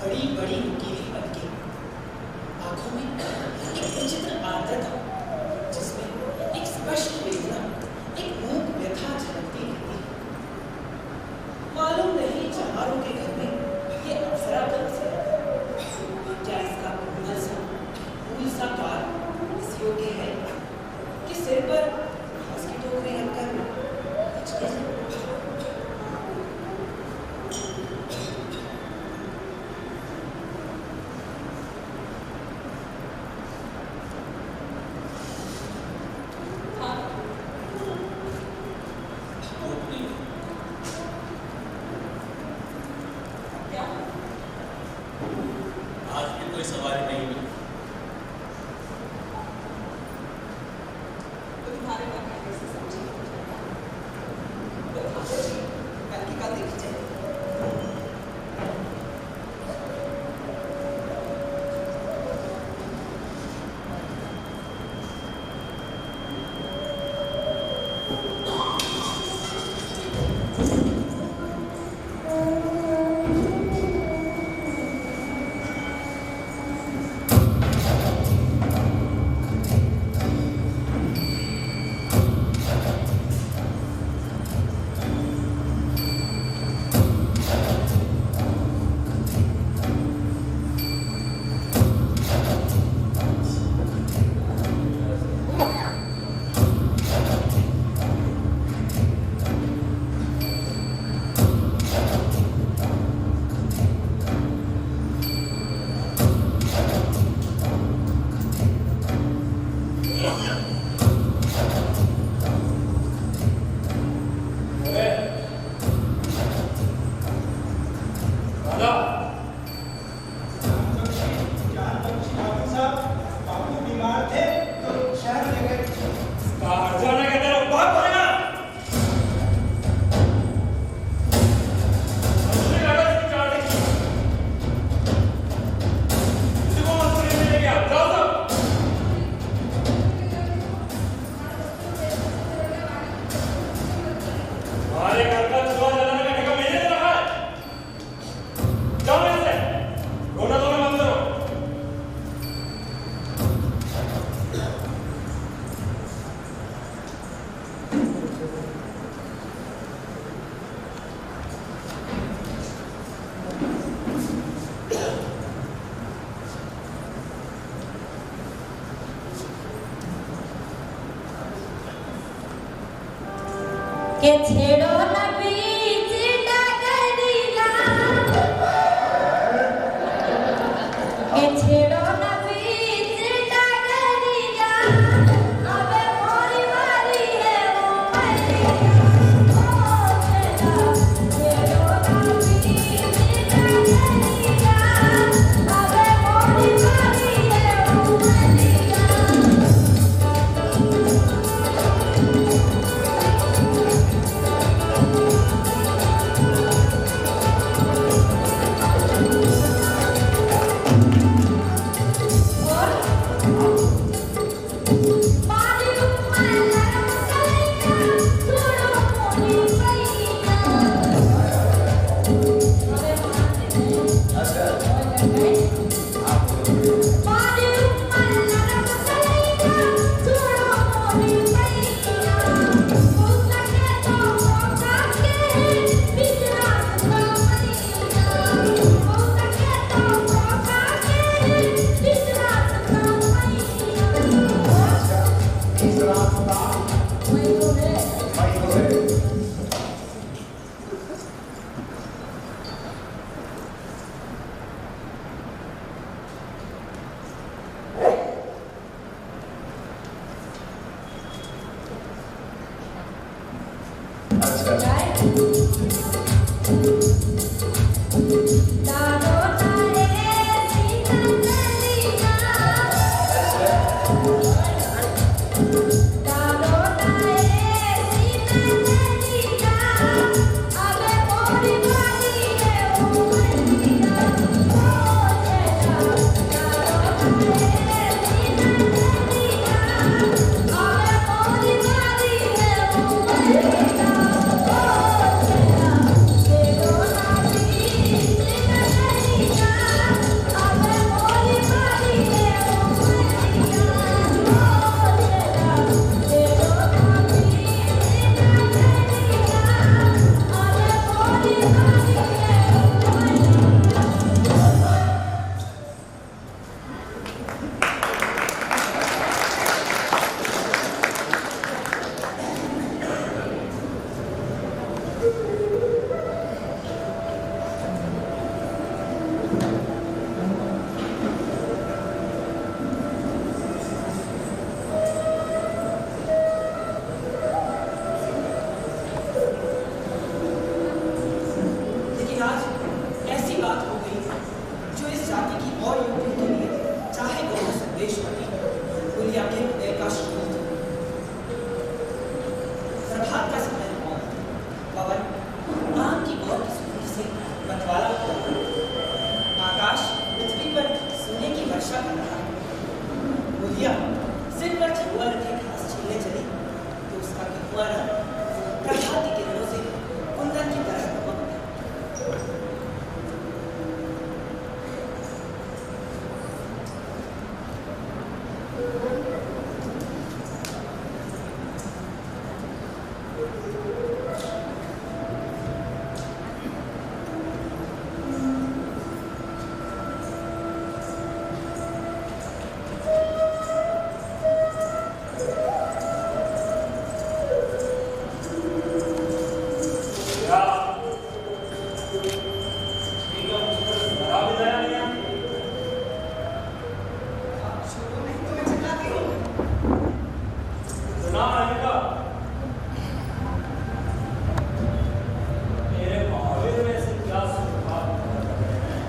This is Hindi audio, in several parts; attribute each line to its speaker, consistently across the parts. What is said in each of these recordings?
Speaker 1: बड़ी बड़ी नुकीली पलकें, आंखों में एक विचित्र आर्द्रता जिसमें एक स्पष्ट वेदना, एक मूक व्यथा झलकती रहती है। मालूम नहीं चमारों के घर में ये अप्सरा कहाँ से है। क्या इसका कोमल सा फूल सा बाल इस योग्य है कि सिर पर घास की टोकरी रखकर बचके जाए?
Speaker 2: के छेड़ो न बीच डगरिया, के छेड़ो न बीच डगरिया, अबे मोरी वाली है वो मरिया। ओ छेड़ो न बीच डगरिया, अबे मोरी वाली है वो मरिया।
Speaker 3: सुना रहेगा मेरे महावीर में से क्या सुधार कर रहे हैं।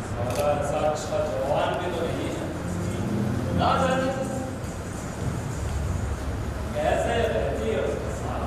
Speaker 3: साला ऐसा अच्छा जवान भी तो नहीं है, ना जाने कैसे रहती है उसके साथ।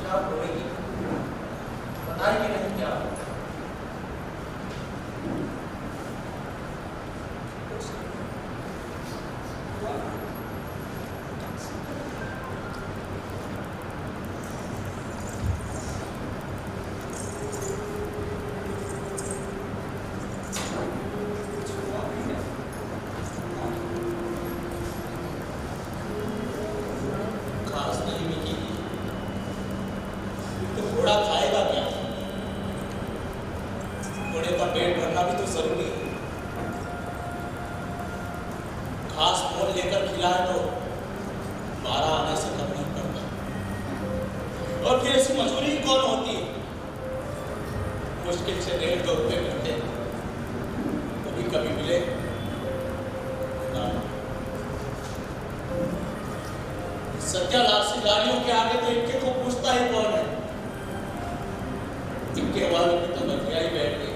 Speaker 1: क्या बोलेगी, बताएगी नहीं क्या? खास नहीं मिली तो घोड़ा खाएगा क्या? घोड़े का पेट भरना भी तो जरूरी है। घास मोल लेकर खिलाए तो 12 आने से कम नहीं पड़ता। और फिर इसकी मजदूरी कौन होती है? मुश्किल से 1.5-2 रुपए मिलते हैं, कभी कभी मिले ना। सत्यानाशी गाड़ियों के आगे तो इनके को पूछता ही कौन है? इनके वालों की तो बतिया ही बैठ गई।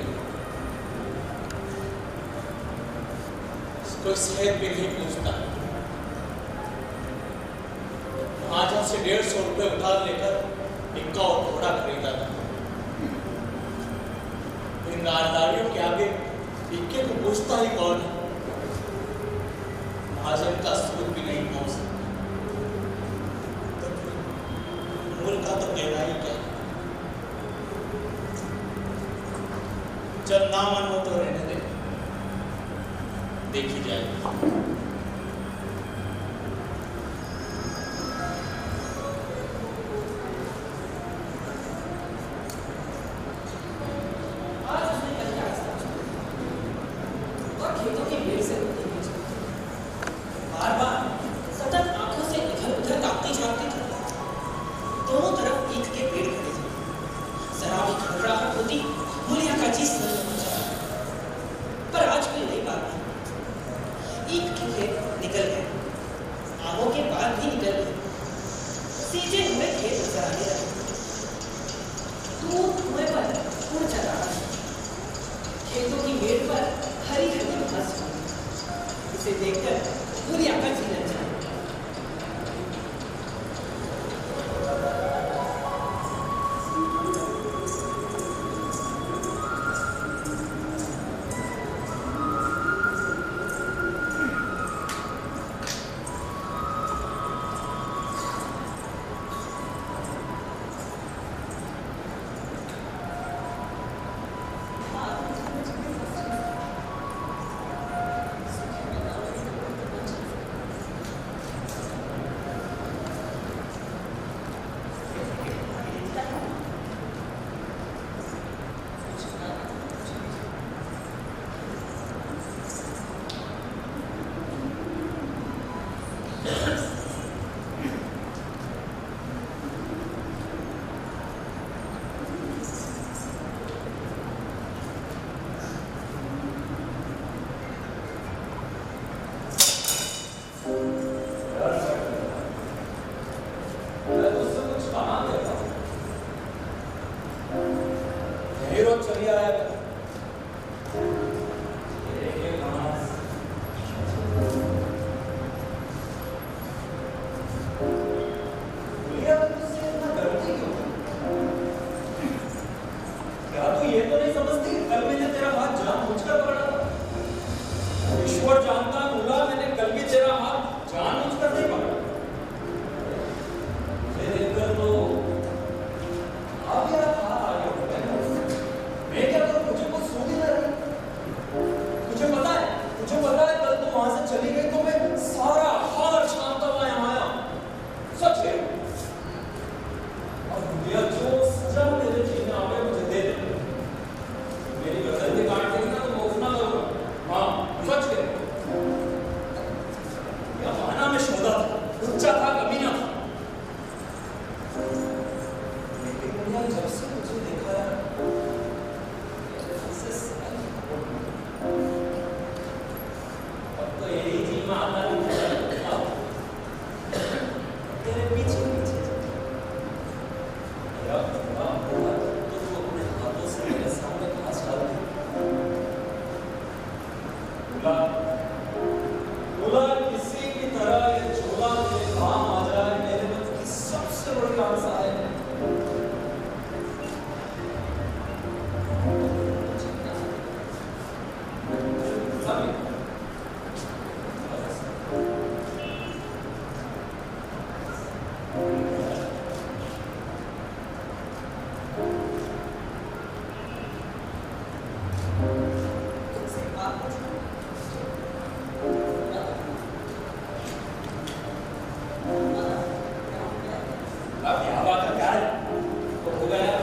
Speaker 1: कोई सेहत भी नहीं पूछता। महाजन से 150 रुपए उधार लेकर इक्का और घोड़ा खरीदा था। इन नारदारियों के आगे इक्के को पूछता ही कौन है? महाजन का सूद भी नहीं पहुंच सकता, मूल का तो कहना ही क्या। जब ना मन हो तो रहने दे, देखी जाएगी।
Speaker 3: अब क्या बात है क्या है? तो हो गया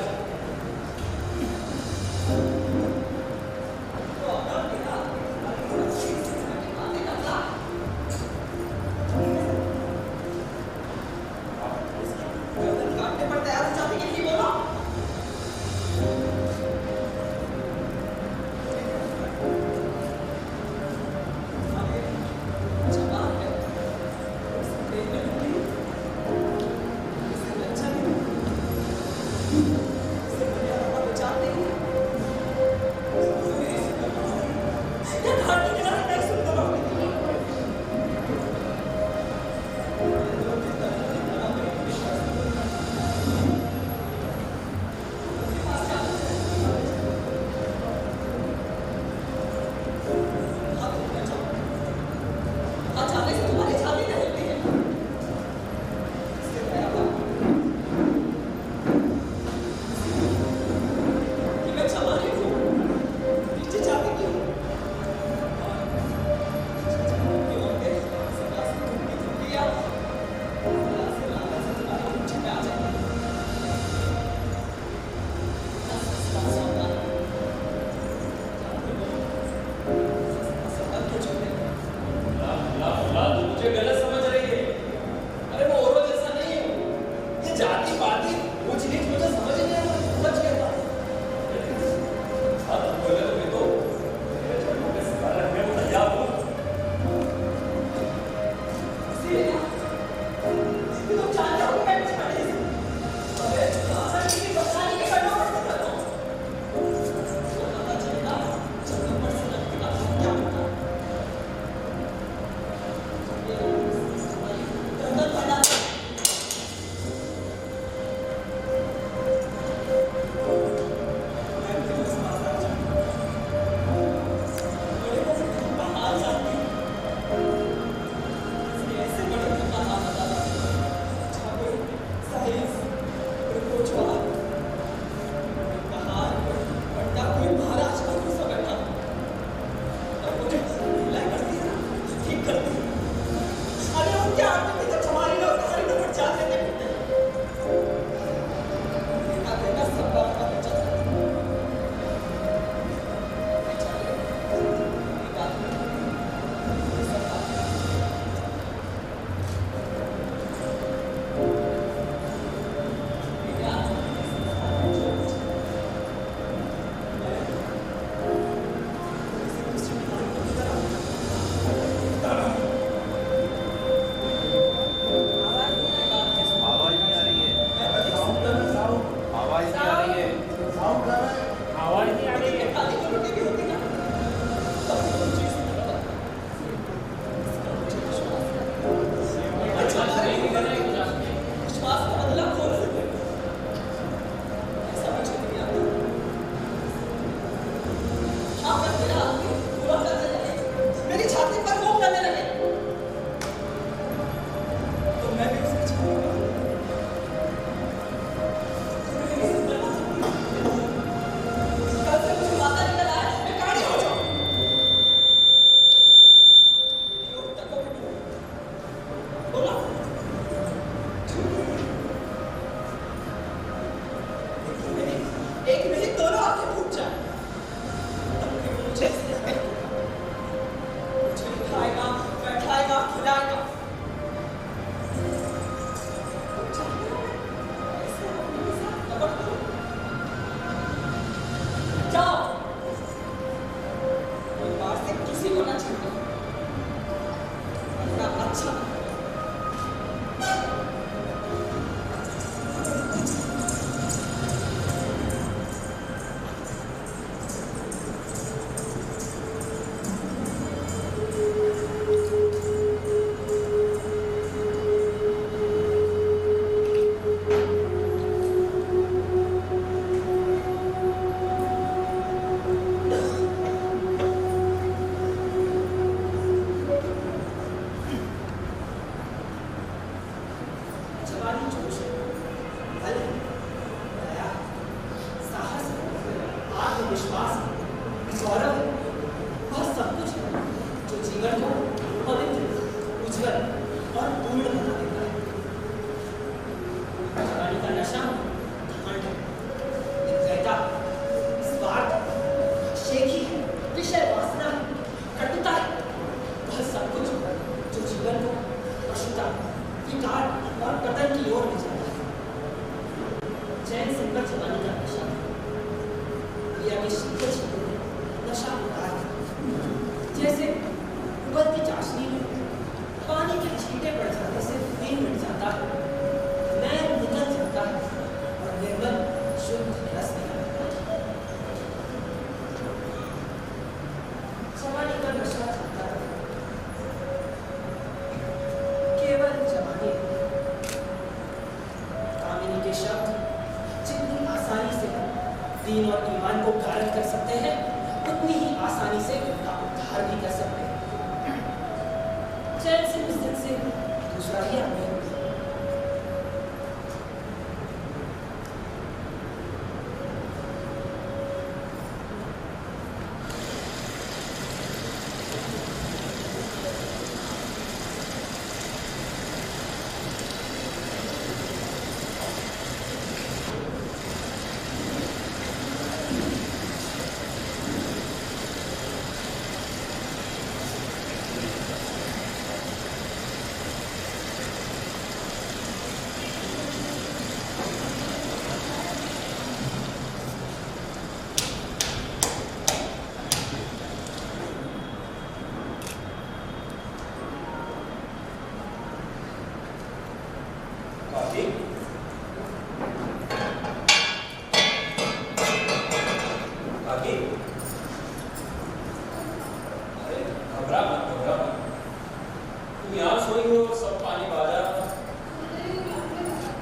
Speaker 1: रूप धारण कर सकते हैं, उतनी ही आसानी से उनका उद्धार भी कर सकते हैं। चैन से उस दिन से दूसरा ही आदमी
Speaker 3: काकी काकी अरे घबरा मत तुम यहाँ सोई हो और सब पानी बाजा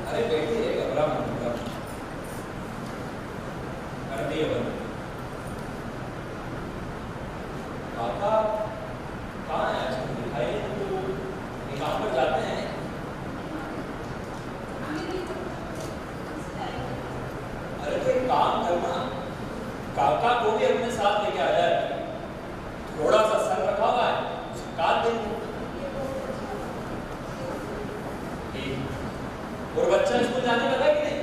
Speaker 3: अरे बेटी ये घबरा मत कर दिए बंद काका कहाँ है आजकल दिखाई नहीं तो काम पर जाते हैं अरे तो एक काम करना काका को भी अपने साथ लेके आ जाए थोड़ा सा सर रखा हुआ है उसे काट देंगे और बच्चा स्कूल जाने लगा कि नहीं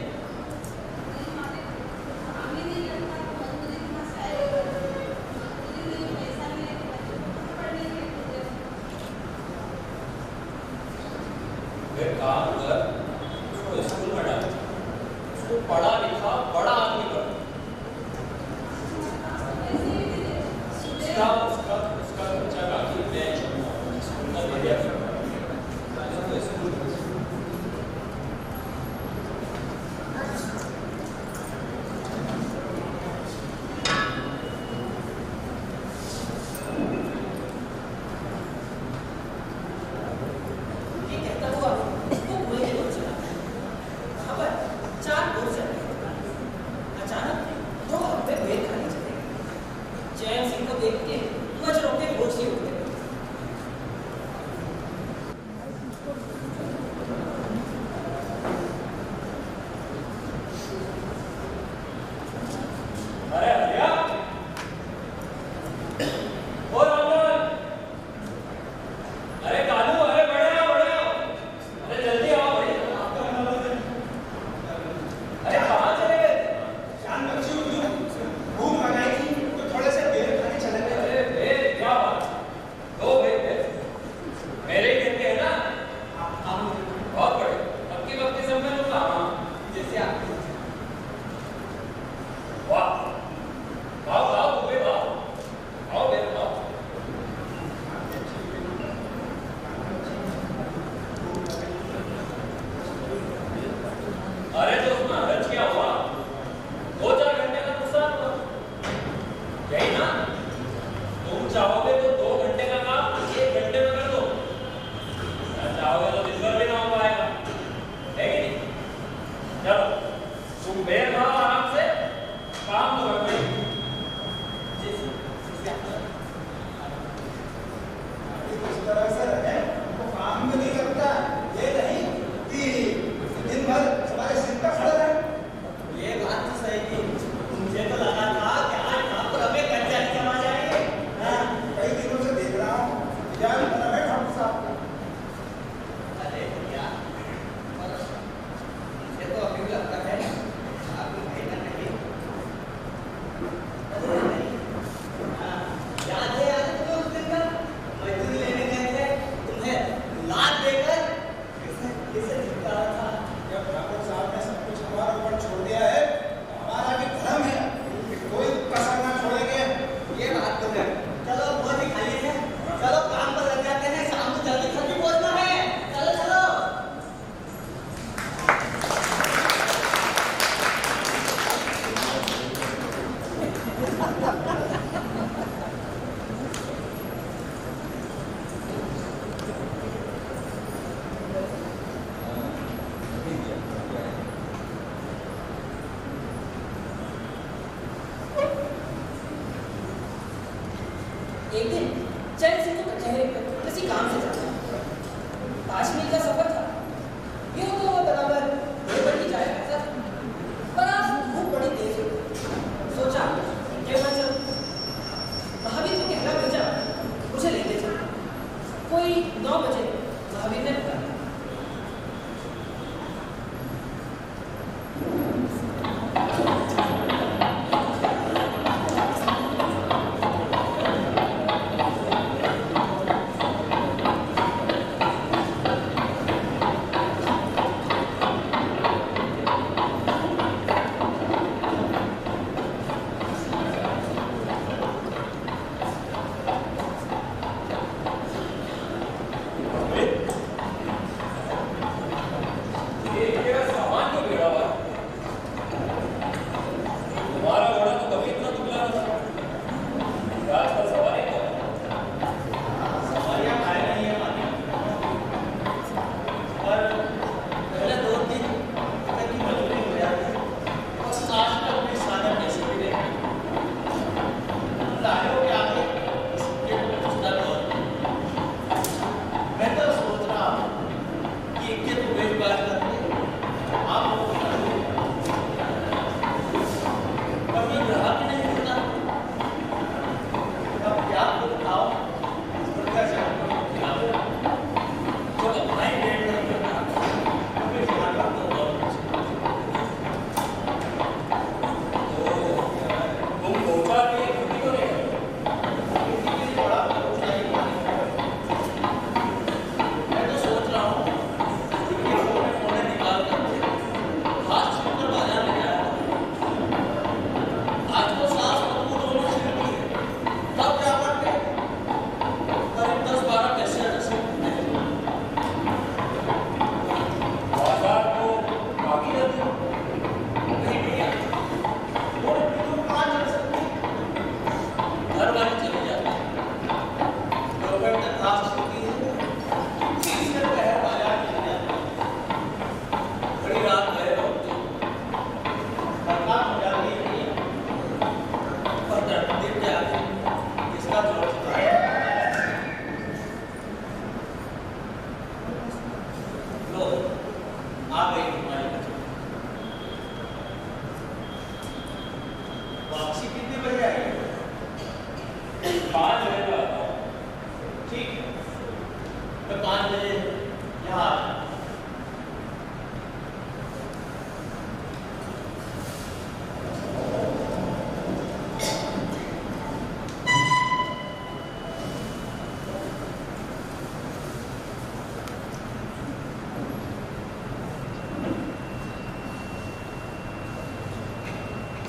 Speaker 3: फिर काम कर उसको स्कूल में डाल उसको पढ़ा लिखा बड़ा आदमी कर उसका उसका उसका बच्चा काफी मैं स्कूल का दे दिया स्कूल
Speaker 1: ये कहता हुआ वो कुएं की ओर चला गया। वहां पर 4 लोग चल रहे थे। एक दिन चैन सिंह को कचहरे पर किसी काम से जाना 5 मील का सफर था। यूं तो वो बराबर लेबर ही जाया करता था, पर आज भूख बड़ी तेज हो गई। सोचा क्यों ना चल। महावीर को कहना भेजा मुझे लेते चल। कोई 9 बजे महावीर ने बुलाया।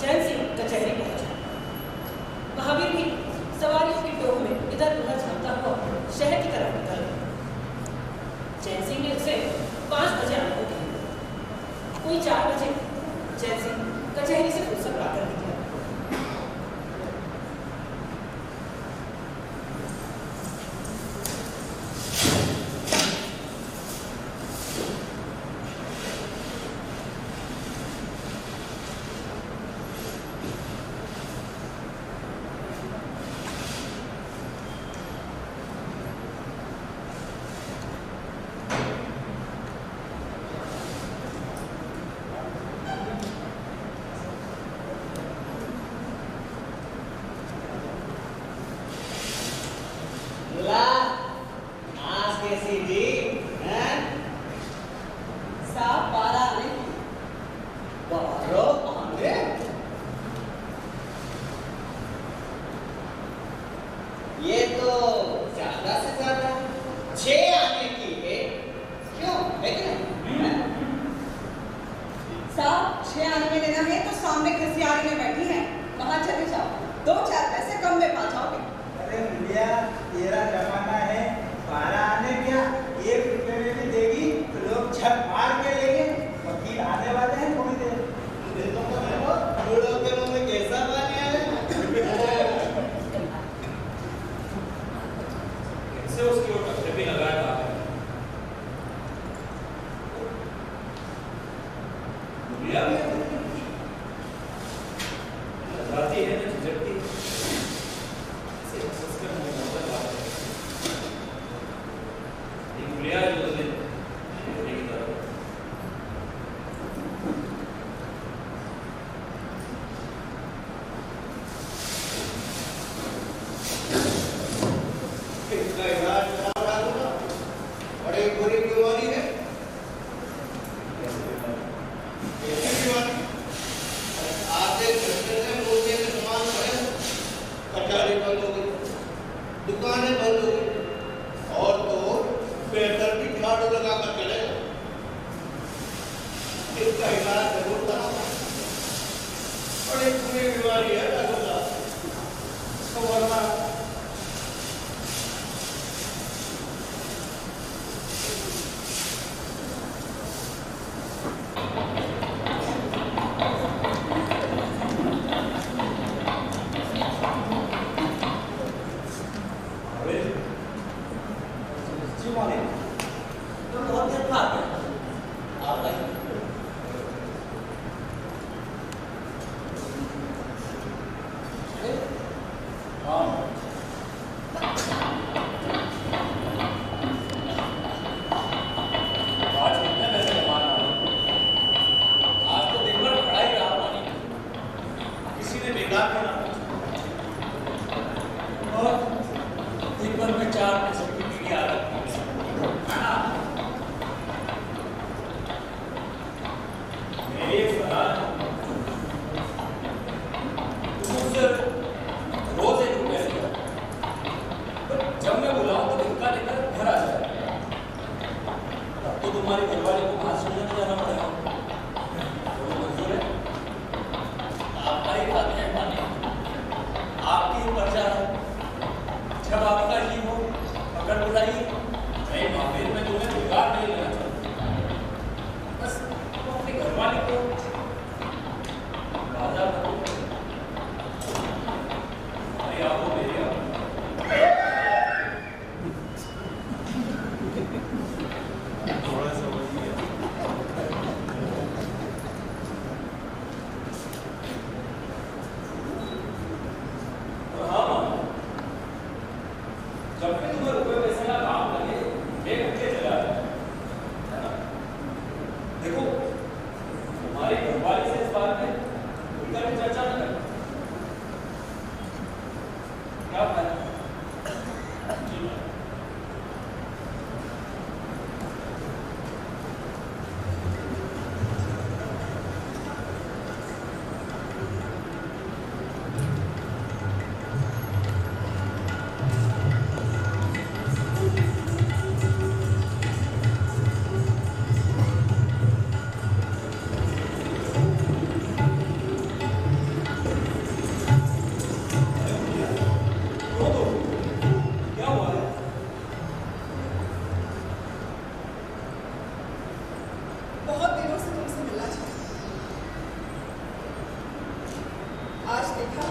Speaker 1: चैन सिंह कचहरी पहुंचा। महावीर भी सवारियों की टोह में इधर उधर झपटा हुआ शहर की तरफ निकल गया। चैन सिंह ने उसे 5 बजे आने को कहा। कोई 4 बजे चैन सिंह कचहरी से फुर्सत पाकर निकला।
Speaker 4: ये तो ज्यादा से ज्यादा 6 आने की है। क्यों है कि नहीं?
Speaker 5: साहब 6 आने में देना है तो सामने खसियारी में बैठी है, वहां चले जाओ, 2-4 पैसे कम में पा जाओगे।
Speaker 6: अरे भैया तेरा जमाना है, 12 आने क्या 1 रुपए में भी देगी तो लोग छत मार के लेंगे। वकील आने वाले हैं थोड़ी देर।
Speaker 4: बूढ़ों के मुंह में कैसा पानी आ रहा है?
Speaker 3: से उसकी ओर पत्थर भी लगाया था। दुनिया में जाती है ना झिझकती, इसे हंसकर
Speaker 7: कितनी बीमारी है डॉक्टर साहब? इसको वरना
Speaker 3: जी मॉर्निंग। तो बहुत देर बाद आप आइए। हाँ आज कितने पैसे कमाना है? आज तो दिन भर खड़ा ही रहा पानी।
Speaker 7: किसी ने बेकार में ना
Speaker 3: और दिन भर में 4 पैसे की पीढ़ी आ रही है ना? मेरी एक सलाह है। तुम मुझसे रोज 1 रुपया ले लो। पर जब मैं बुलाऊं तो धक्का देकर घर आ जाए। तब तो तुम्हारी घरवाली को बात सुनने में जाना पड़ेगा। तो मंजूर है? आपका ही खाते हैं पानी, आपकी पर्चा है। जब आपका ही हो पकड़ बुलाइए। नहीं माफिल में तुम्हें बेकार नहीं लेना चाहता। बस तुम अपनी घरवाली को बाधा करो। अरे आओ मेरी आओ।
Speaker 7: थोड़ा समझिए।
Speaker 3: और हाँ मानो, जब भी तुम्हें रुपये पैसे का काम लगे 1 घंटे चला जाए, है ना? देखो तुम्हारी घरवाली से इस बारे में खुलकर भी चर्चा न करें। क्या फायदा? जी मैम। रो दो। क्या हुआ है?
Speaker 5: बहुत दिनों से तुमसे मिलना चाहती हूँ। आज देखा